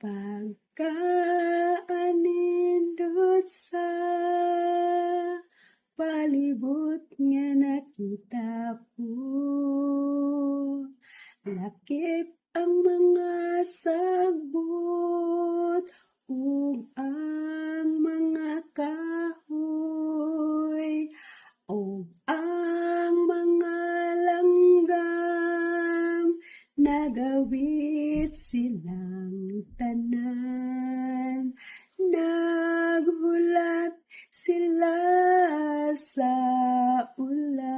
Pagkaanindot sa palibot nga nakita ko, lakip ang mga sagbot ug ang mga kahoy ug ang mga langgam nagawit silang tanan, naghulat sila sa ulan.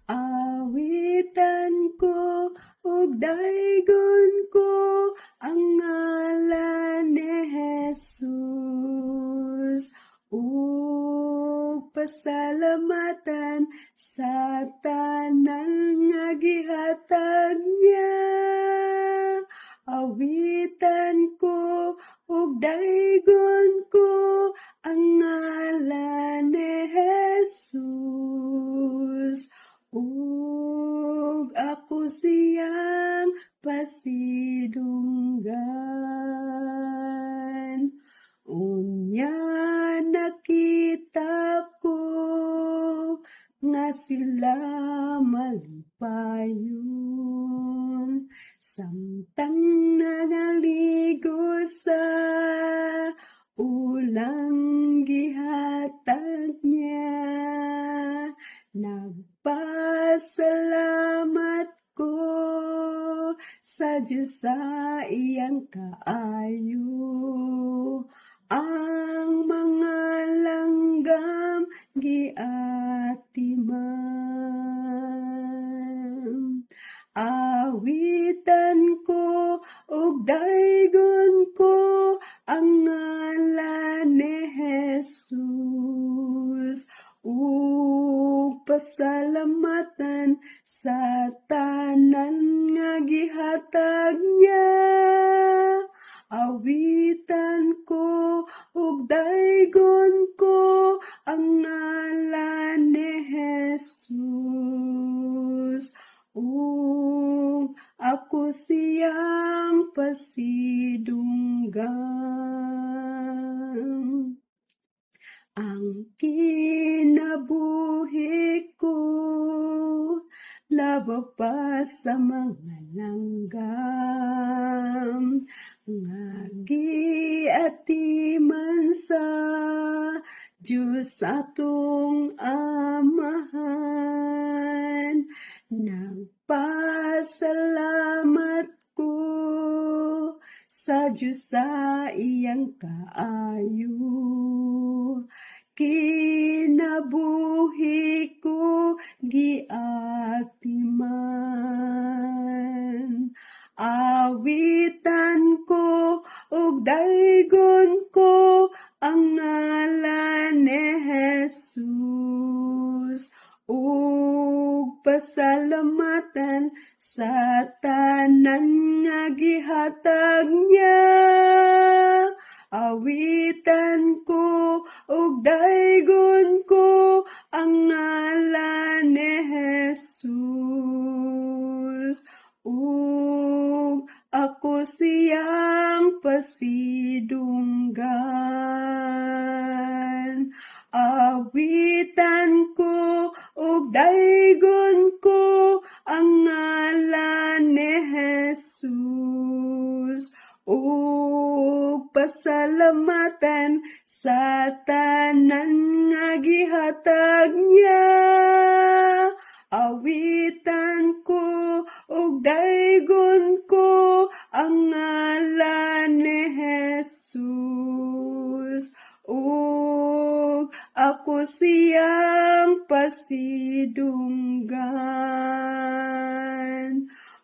Awitan ko ug daygon ko ang ngalan ni Jesus, ug pasalamatan sa tanan nga gihatag niya. Awitan ko ug daygon ko ang ngalan ni Jesus, ug ako siyang pasidunggan. Unya nakita ko nga sila malipayon, samtang nagaligo sa ulang gihatag niya. Nagpasalamat ko sa Diyos sa iyang kaayo, ang mga langgam giatiman. Awitan ko ug daygon ko ang ngalan ni Jesus, ug pasalamatan sa tanan nga gihatag niya. Awitan ko ug daygon ko ang ngalan ni Jesus, ug ako siyang pasidunggan. Ang kinabuhi ko laba pa sa mga langgam nga giatiman sa Diyos atong Amahan. Nagpasalamat ko sa Diyos sa iyang kaayo, kinabuhi ko giatiman. Awitan ko ug daygon ko ang ngalan ni Jesus, ug pasalamatan sa tanan nga gihatag niya. Awitan ko ug daygon ko ang ngalan ni Jesus, ug ako siyang pasidunggan. Awitan ko ug daygon ko ang ngalan ni Jesus, ug pasalamatan sa tanan nga gihatag niya. Awitan ko ug daygon ko ang ngalan ni Jesus, ug ako siyang pasidunggan,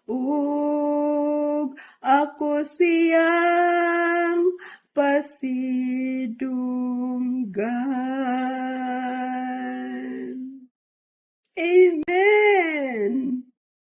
ug ako siyang pasidunggan.